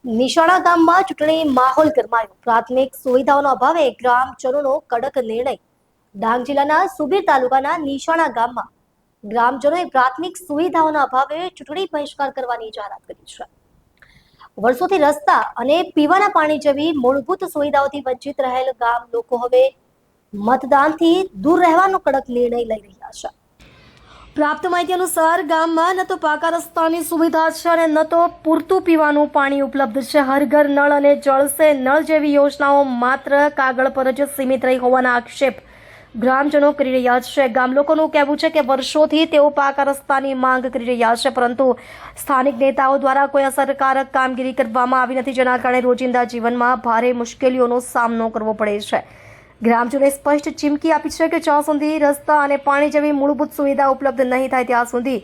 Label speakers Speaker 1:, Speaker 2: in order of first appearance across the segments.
Speaker 1: નિશાળા ગામમાં ચૂંટણી માહોલ ગરમાયો. પ્રાથમિક સુવિધાઓના અભાવે ગ્રામજનોનો કડક નિર્ણય. ડાંગ જિલ્લાના સુબીર તાલુકાના નિશાળા ગામમાં ગ્રામજનોએ પ્રાથમિક સુવિધાઓના અભાવે ચૂંટણી બહિષ્કાર કરવાની જાહેરાત કરી છે. વર્ષોથી રસ્તા અને પીવાના પાણી જેવી મૂળભૂત સુવિધાઓથી વંચિત રહેલ ગામ લોકો હવે મતદાનથી દૂર રહેવાનો કડક નિર્ણય લઈ રહ્યા છે. પ્રાપ્ત માહિતી અનુસાર ગામમાં ન તો પાકા રસ્તાની સુવિધા છે અને ન તો પૂરતું પીવાનું પાણી ઉપલબ્ધ છે. હર ઘર નળ અને જળ સે નળ જેવી યોજનાઓ માત્ર કાગળ પર જ સીમિત રહી હોવાના આક્ષેપ ગ્રામજનો કરી રહ્યા છે. ગામ લોકોનું કહેવું છે કે વર્ષોથી તેઓ પાકા રસ્તાની માંગ કરી રહ્યા છે, પરંતુ સ્થાનિક નેતાઓ દ્વારા કોઈ અસરકારક કામગીરી કરવામાં આવી નથી, જેના કારણે રોજિંદા જીવનમાં ભારે મુશ્કેલીઓનો સામનો કરવો પડે છે. ગ્રામજનોએ સ્પષ્ટ ચીમકી આપી છે કે જ્યાં સુધી રસ્તા અને પાણી જેવી મૂળભૂત સુવિધા ઉપલબ્ધ નહીં થાય ત્યાં સુધી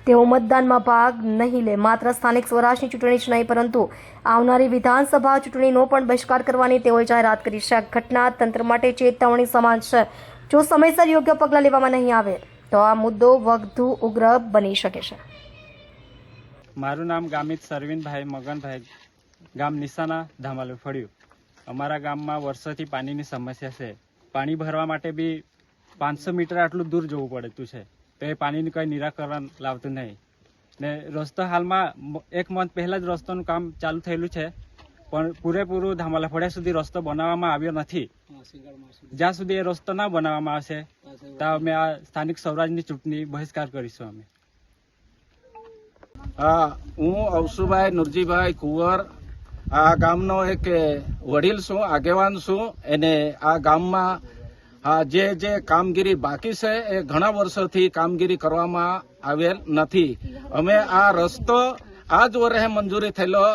Speaker 1: તેઓ મતદાનમાં ભાગ નહીં લે. માત્ર સ્થાનિક સ્વરાજની ચૂંટણી જ નહીં, પરંતુ આવનારી વિધાનસભા ચૂંટણીનો પણ બહિષ્કાર કરવાની તેઓએ જાહેરાત કરી છે. ઘટના તંત્ર માટે ચેતવણી સમાન છે. જો સમયસર યોગ્ય પગલાં લેવામાં નહીં આવે તો આ મુદ્દો વધુ ઉગ્ર બની શકે છે.
Speaker 2: મારું નામ ગામિત સરવિનભાઈ મગનભાઈ, ગામ નિશાના ધામાલુ ફળ્યું. અમારા ગામમાં વર્ષોથી પાણીની સમસ્યા છે. પાણી ભરવા માટે બી 500 મીટર આટલું દૂર જવું પડતું છે, તો એ પાણીનું કંઈ નિરાકરણ લાવતું નહીં. ને રસ્તો હાલમાં 1 મંથ પહેલાં જ રસ્તાનું કામ ચાલુ થયેલું છે, પણ પૂરેપૂરું ધામાલા ફળિયા સુધી રસ્તો બનાવવામાં આવ્યો નથી. જ્યાં સુધી એ રસ્તો ના બનાવવામાં આવશે ત્યાં અમે આ સ્થાનિક સ્વરાજની ચૂંટણી બહિષ્કાર કરીશું. અમે
Speaker 3: હું અવસુભાઈ નુરજીભાઈ કુંવર, આ ગામનો એક વડીલ છું, આગેવાન છું. એને આ ગામમાં જે કામગીરી બાકી છે એ ઘણા વર્ષોથી કામગીરી કરવામાં આવેલ નથી. અમે આ રસ્તો આ જ વર્ષે મંજૂરી થયેલો,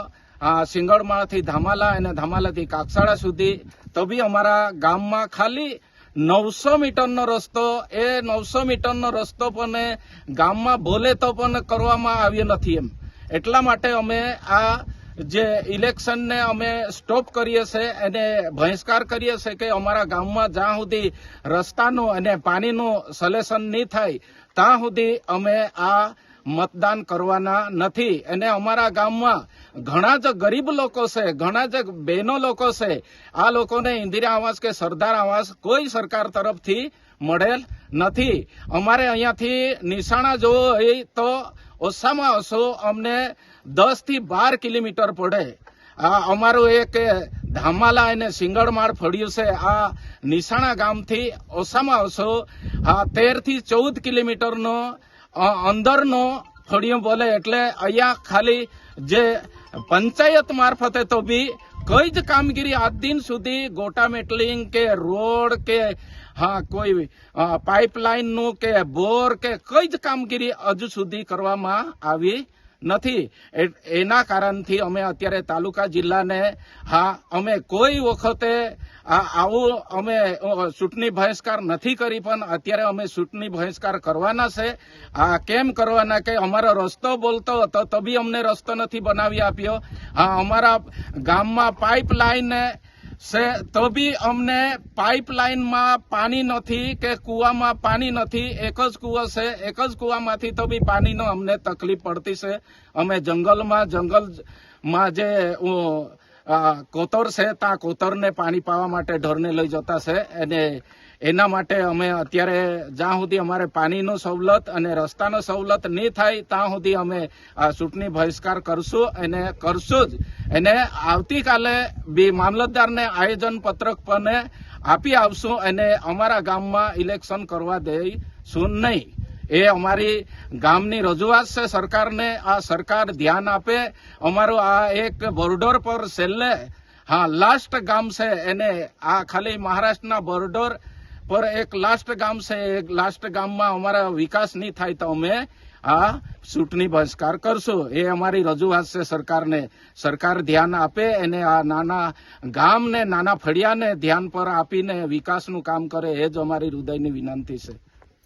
Speaker 3: સિંગળમાળથી ધામાલા અને ધામાલાથી કાકસાળા સુધી, તો બી અમારા ગામમાં ખાલી 900 મીટરનો રસ્તો, એ 900 મીટરનો રસ્તો પણ ગામમાં બોલે તો પણ કરવામાં આવ્યો નથી. એટલા માટે અમે આ જે ઇલેક્શનને અમે સ્ટોપ કરીએ છીએ એને બહિષ્કાર કરીએ છીએ કે અમારા ગામમાં જ્યાં સુધી રસ્તાનું અને પાણીનું સોલ્યુશન નહીં થાય ત્યાં સુધી અમે આ મતદાન કરવાના નથી. અને અમારા ગામમાં ઘણા જ ગરીબ લોકો છે, ઘણા જ બહેનો લોકો છે. આ લોકોને ઇન્દિરા આવાસ કે સરદાર આવાસ કોઈ સરકાર તરફથી મળેલ નથી. અમારે અહીંયાથી નિશાણા જોવો હોય તો ઓછામાં ઓછું અમને 10 થી 12 કિલોમીટર પડે. અમારું એક ધામાલા અને સિંગળમાળ ફળ્યું છે. આ નિશાણા ગામથી ઓછામાં ઓછું 13 થી 14 કિલોમીટરનો અંદરનો ફળિયું બોલે. એટલે અહીંયા ખાલી જે પંચાયત મારફતે તો બી કઈ જ કામગીરી આજ દિન સુધી ગોટા મેટલિંગ કે રોડ કે કોઈ પાઇપલાઇન નું કે બોર કે કઈ જ કામગીરી હજુ સુધી કરવામાં આવી નથી. એના કારણથી અમે અત્યારે તાલુકા જિલ્લાને અમે કોઈ વખતે આવું અમે ચૂંટણી બહિષ્કાર નથી કરી, પણ અત્યારે અમે ચૂંટણી બહિષ્કાર કરવાના છે. કેમ કરવાના કે અમારો રસ્તો બોલતો હતો તો બી અમને રસ્તો નથી બનાવી આપ્યો. અમારા ગામમાં પાઇપલાઇન છે તો બી અમને પાઇપલાઇનમાં પાણી નથી કે કૂવામાં પાણી નથી. એક જ કૂવો છે, એક જ કૂવામાંથી તો બી પાણીનો અમને તકલીફ પડતી છે. અમે જંગલમાં જે કોતર છે ત્યાં કોતરને પાણી પાવા માટે ઢોરને લઈ જતા છે. અને એના માટે અમે અત્યારે જ્યાં સુધી અમારે પાણીનો સવલત અને રસ્તાનો સવલત નહીં થાય ત્યાં સુધી અમે આ ચૂંટણી બહિષ્કાર કરશું અને કરશું જ. અને આવતીકાલે બી મામલતદારને આયોજન પત્રક પણ આપી આવશું અને અમારા ગામમાં ઇલેક્શન કરવા દઈશું નહીં. એ અમારી ગામની રજૂઆત છે સરકારને. આ સરકાર ધ્યાન આપે. અમારું આ એક બોર્ડર પર છેલ્લે લાસ્ટ ગામ છે, એને આ ખાલી મહારાષ્ટ્રના બોર્ડર પર એક લાસ્ટ ગામ છે. એક લાસ્ટ ગામમાં અમારા વિકાસ નહીં થાય તો અમે આ ચૂંટણી બહિષ્કાર કરશું. એ અમારી રજૂઆત છે સરકારને. સરકાર ધ્યાન આપે અને આ નાના ગામને, નાના ફળિયાને ધ્યાન પર આપીને વિકાસનું કામ કરે, એ જ અમારી હૃદયની વિનંતી છે.